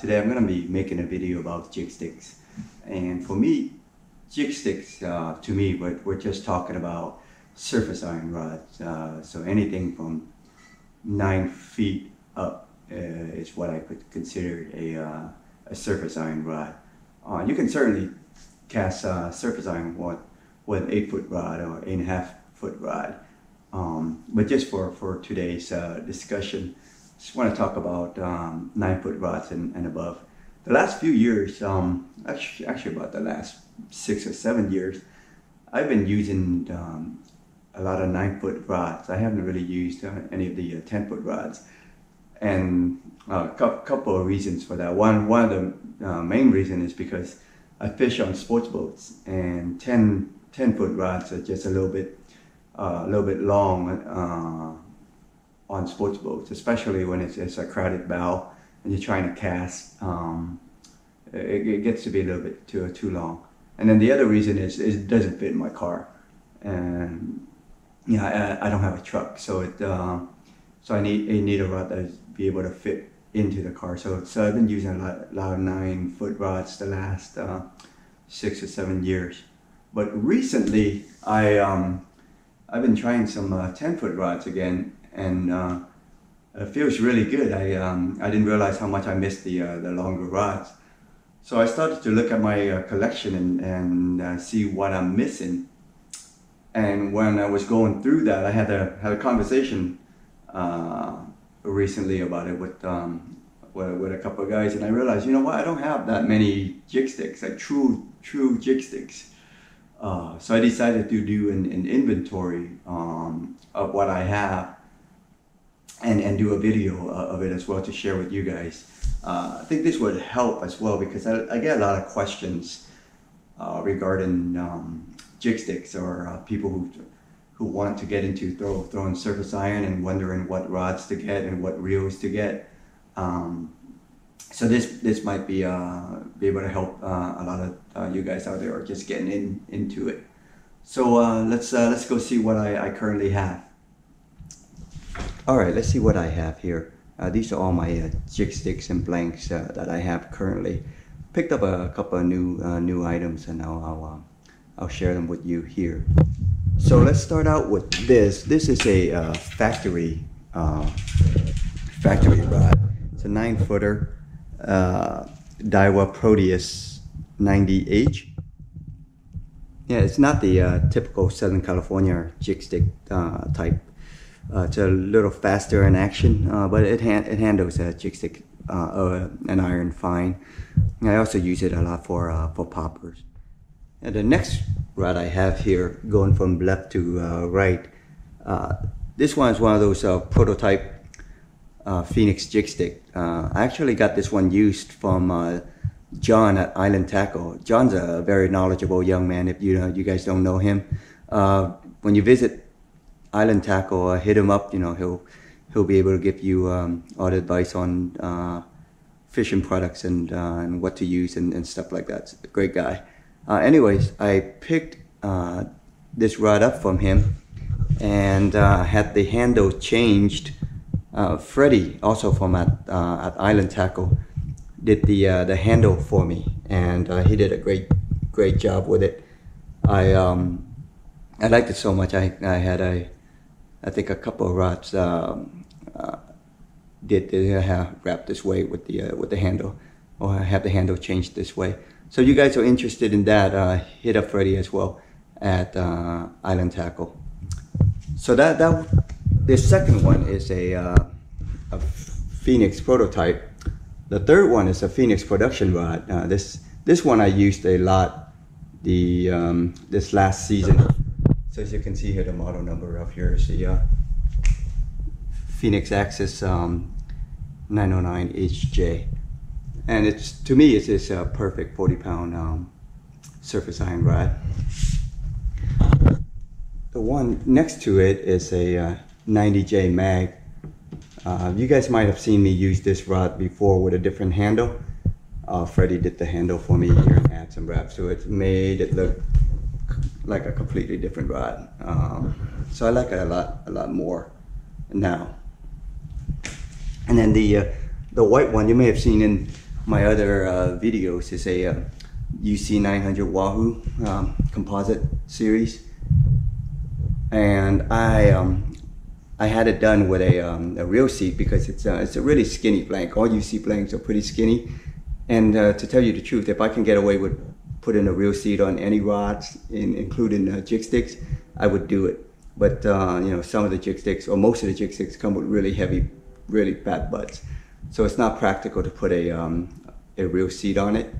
Today I'm going to be making a video about jig sticks. And for me, jig sticks, to me, we're just talking about surface iron rods. So anything from 9 feet up is what I could consider a surface iron rod. You can certainly cast surface iron with an 8-foot rod or 8.5-foot rod. But just for today's discussion, just want to talk about 9-foot rods and above. The last few years, actually about the last 6 or 7 years, I've been using a lot of 9-foot rods. I haven't really used any of the 10-foot rods, and a couple of reasons for that. One of the main reason is because I fish on sports boats, and 10-foot rods are just a little bit long on sports boats, especially when it's a crowded bow and you're trying to cast. It gets to be a little bit too long. And then the other reason is it doesn't fit in my car, and I don't have a truck, so I need a rod that be able to fit into the car. So I've been using a lot of 9-foot rods the last 6 or 7 years. But recently I've been trying some 10-foot rods again, and it feels really good. I didn't realize how much I missed the longer rods. So I started to look at my collection and see what I'm missing. And when I was going through that, I had a conversation recently about it with a couple of guys, and I realized, you know what, I don't have that many jig sticks, like true jig sticks. So I decided to do an inventory of what I have and do a video of it as well to share with you guys. I think this would help as well, because I get a lot of questions regarding jig sticks, or people who want to get into throwing surface iron and wondering what rods to get and what reels to get. So this might be able to help a lot of you guys out there are just getting into it. So let's go see what I currently have. All right, let's see what I have here. These are all my jig sticks and blanks that I have currently. Picked up a couple of new items, and I'll share them with you here. So let's start out with this. This is a factory rod. It's a 9-footer. Daiwa Proteus 90H. Yeah, it's not the typical Southern California jig stick type. It's a little faster in action, but it handles a jig stick and iron fine. I also use it a lot for poppers. And the next rod I have here, going from left to right, this one is one of those prototype Phoenix jig stick. I actually got this one used from John at Island Tackle. John's a very knowledgeable young man. If you guys don't know him, when you visit Island Tackle, hit him up. He'll be able to give you all the advice on fishing products and what to use and stuff like that. He's a great guy. Anyways, I picked this rod up from him and had the handle changed. Freddie, also from at Island Tackle, did the handle for me, and he did a great job with it. I liked it so much. I had I think a couple of rods did have wrapped this way with the handle, or have the handle changed this way. So you guys are interested in that, hit up Freddie as well at Island Tackle. So the second one is a Phoenix prototype. The third one is a Phoenix production rod. This one I used a lot this last season. So as you can see here, the model number up here is the Phoenix Axis 909 HJ. And to me, it's a perfect 40-pound surface iron rod. The one next to it is a 90J mag. You guys might have seen me use this rod before with a different handle. Freddie did the handle for me here and add some wraps to it. Made it look like a completely different rod. So I like it a lot more now. And then the white one you may have seen in my other videos is a UC 900 Wahoo composite series, and I had it done with a reel seat because it's a really skinny blank. All UC blanks are pretty skinny, and to tell you the truth, if I can get away with putting a reel seat on any rods, including jig sticks, I would do it. But you know, some of the jig sticks, or most of the jig sticks, come with really heavy, really fat butts, so it's not practical to put a reel seat on it.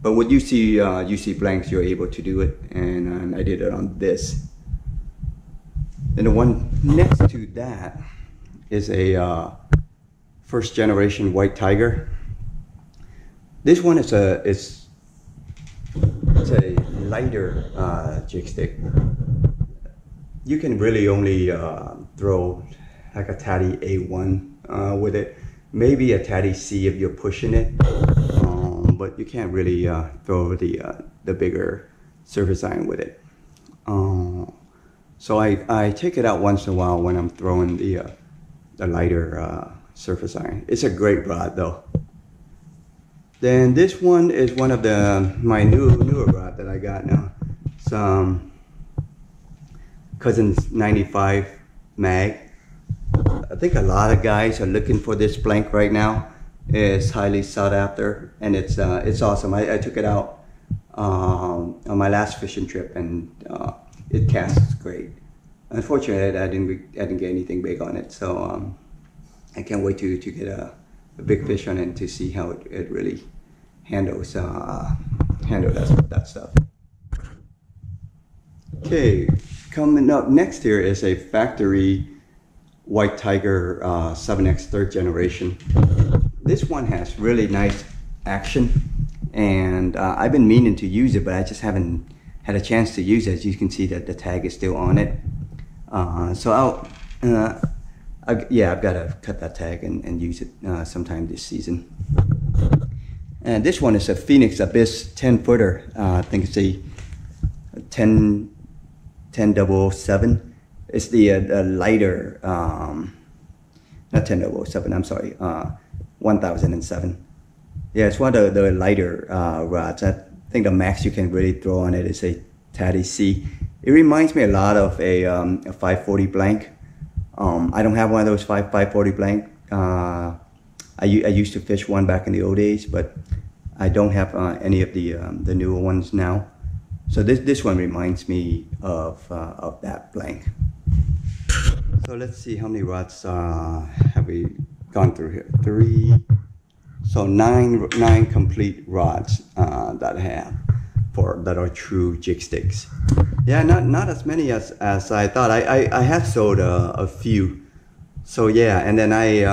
But with UC blanks, you're able to do it, and I did it on this. And the one next to that is a first generation white tiger. This one is it's a lighter jig stick. You can really only throw like a Tatty A1 with it, maybe a Tatty C if you're pushing it, but you can't really throw the bigger surface iron with it. So I take it out once in a while when I'm throwing the lighter surface iron. It's a great rod though. Then this one is one of my newer rod that I got now. It's Cousins 95 mag. I think a lot of guys are looking for this blank right now. It's highly sought after, and it's awesome. I took it out on my last fishing trip, and it casts great. Unfortunately, I didn't get anything big on it, so I can't wait to get a big fish on it to see how it really handles that stuff. Okay, coming up next here is a factory white tiger 7X 3rd generation. This one has really nice action, and I've been meaning to use it, but I just haven't had a chance to use it. As you can see that the tag is still on it. So I've got to cut that tag and use it sometime this season. And this one is a Phoenix Abyss 10-footer. I think it's a 10-007. It's the lighter, not 10-007, I'm sorry, 1007. Yeah, it's one of the lighter rods. I think the max you can really throw on it is a Tatty C. It reminds me a lot of a 540 blank. I don't have one of those 540 blank. I used to fish one back in the old days, but I don't have any of the newer ones now. So this one reminds me of that blank. So let's see how many rods have we gone through here. 3. So nine complete rods that I have that are true jig sticks. Yeah, not as many as I thought. I have sold a few. So yeah, and then I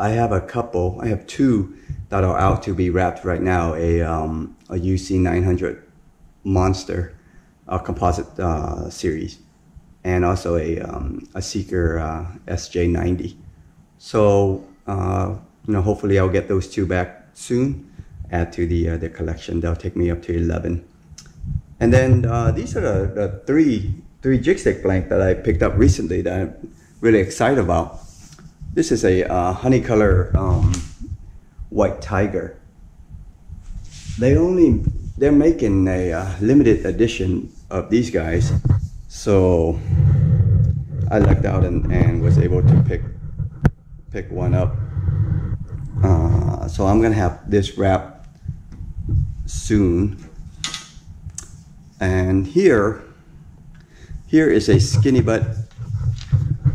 have a couple. I have 2 that are out to be wrapped right now. A UC 900 Monster composite series, and also a Seeker SJ90. So you know, hopefully I'll get those 2 back soon, add to the collection. They'll take me up to 11. And then these are the three jig stick blank that I picked up recently that I'm really excited about. This is a honey color white tiger. They're making a limited edition of these guys, so I lucked out and was able to pick one up. So I'm gonna have this wrapped soon. And here is a skinny butt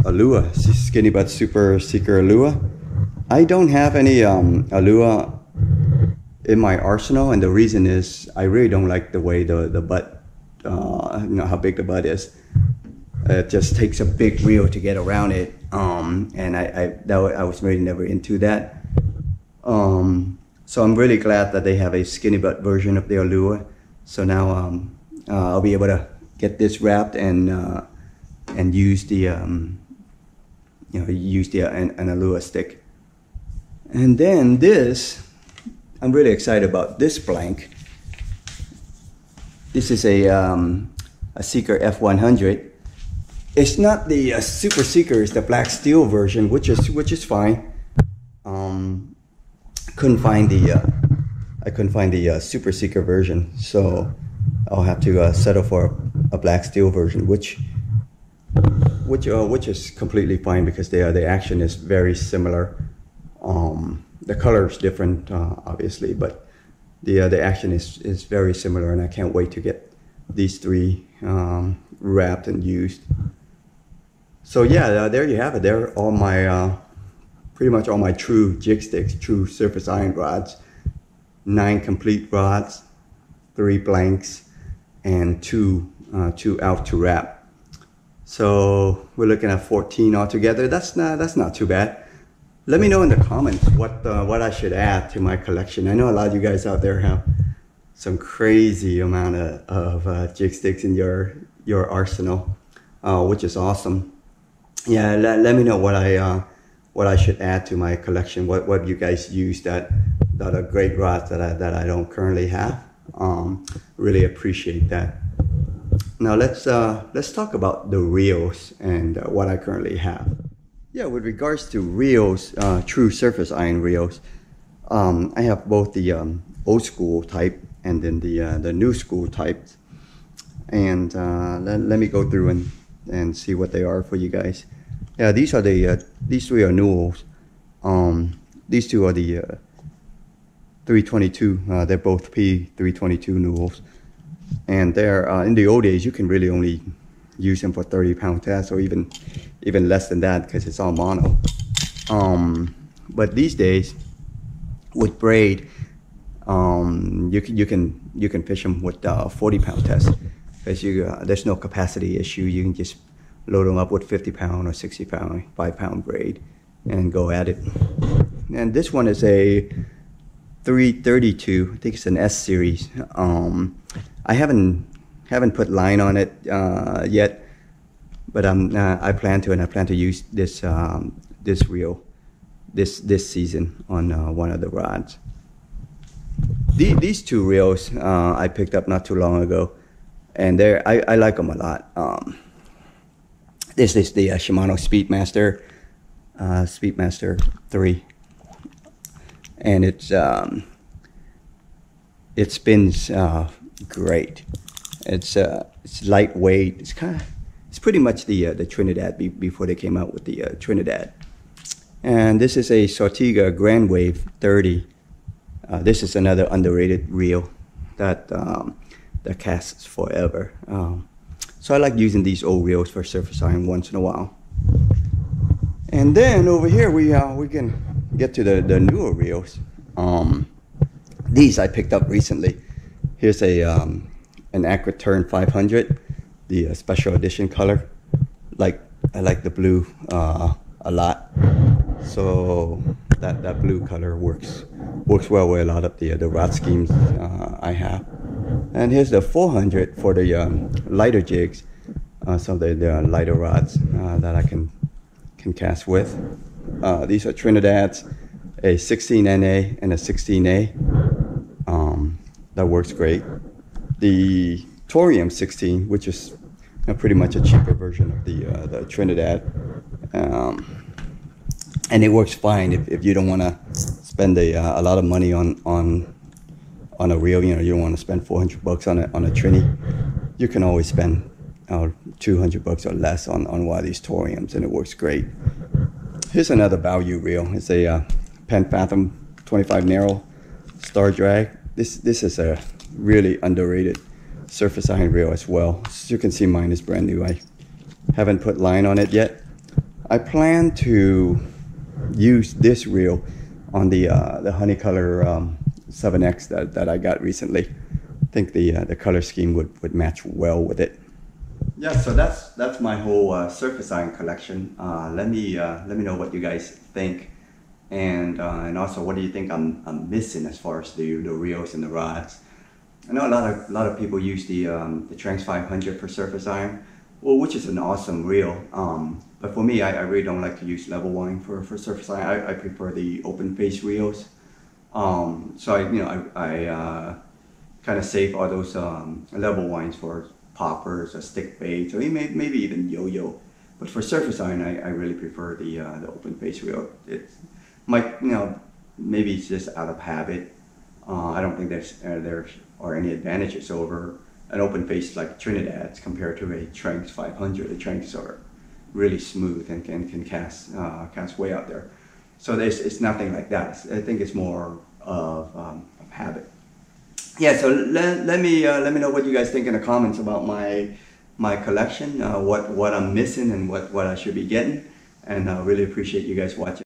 Alua, skinny butt Super Seeker Alua. I don't have any Alua in my arsenal, and the reason is I really don't like the way the butt, you know, how big the butt is. It just takes a big reel to get around it, and I was really never into that. So I'm really glad that they have a skinny butt version of the Alua. So now I'll be able to get this wrapped and use the an Alua stick. And then this, I'm really excited about this blank. This is a Seeker F100. It's not the Super Seeker, it's the black steel version, which is fine. couldn't find the super seeker version, so I'll have to settle for a black steel version, which is completely fine because the action is very similar. The color is different, obviously, but the action is very similar, and I can't wait to get these three wrapped and used. So yeah, there you have it. They're all my pretty much all my true jig sticks, true surface iron rods. 9 complete rods, 3 blanks, and two out to wrap. So we're looking at 14 altogether. That's not too bad. Let me know in the comments what I should add to my collection. I know a lot of you guys out there have some crazy amount of jig sticks in your arsenal, which is awesome. Yeah, let me know what I should add to my collection. What you guys use that are great rods that I don't currently have. Really appreciate that. Now let's talk about the reels and what I currently have. Yeah, with regards to reels, true surface iron reels, I have both the old school type and then the new school types. And let me go through and see what they are for you guys. Yeah, these are these 3 are newels. These 2 are the 322. They're both P322 newels, and they're in the old days you can really only use them for 30-pound tests, or even less than that because it's all mono. But these days with braid, you can fish them with 40-pound tests because there's no capacity issue. You can just load them up with 50-pound or 60-pound, 5-pound braid and go at it. And this one is a 332. I think it's an S series. I haven't put line on it yet, but I plan to use this this reel this season on one of the rods. These 2 reels I picked up not too long ago, and I like them a lot. This is the Shimano Speedmaster 3, and it spins great. It's lightweight. It's pretty much the Trinidad before they came out with the Trinidad. And this is a Sortiga Grand Wave 30. This is another underrated reel that casts forever. So I like using these old reels for surface iron once in a while. And then over here we can get to the newer reels. These I picked up recently. Here's an Accurate Turn 500, the special edition color. I like the blue a lot. So that blue color works well with a lot of the rod schemes I have. And here's the 400 for the lighter jigs, some of the lighter rods that I can cast with. These are Trinidad's, a 16NA and a 16A. That works great. The Thorium 16, which is pretty much a cheaper version of the Trinidad, and it works fine if you don't want to spend a lot of money on a reel. You don't want to spend $400 on a Trini. You can always spend $200 or less on one of these Thoriums, and it works great. Here's another value reel. It's a Penn Fathom 25 narrow Star Drag. This is a really underrated surface iron reel as well. As you can see, mine is brand new. I haven't put line on it yet. I plan to use this reel on the Honeycolor 7X that I got recently. I think the color scheme would match well with it. Yeah, so that's my whole surface iron collection. Let me know what you guys think, and also what do you think I'm missing as far as the reels and the rods. I know a lot of people use the Tranx 500 for surface iron, well, which is an awesome reel. But for me, I really don't like to use level wind for surface iron. I prefer the open face reels. So I kind of save all those level winds for poppers or stick baits, or maybe even yo-yo. But for surface iron, I really prefer the open face reel. It might maybe it's just out of habit. I don't think there are any advantages over an open face like Trinidad's compared to a Tranx 500. The Tranx are really smooth and can cast way out there. So it's nothing like that. I think it's more of habit. Yeah. So let me know what you guys think in the comments about my collection, what I'm missing and what I should be getting, and I really appreciate you guys watching.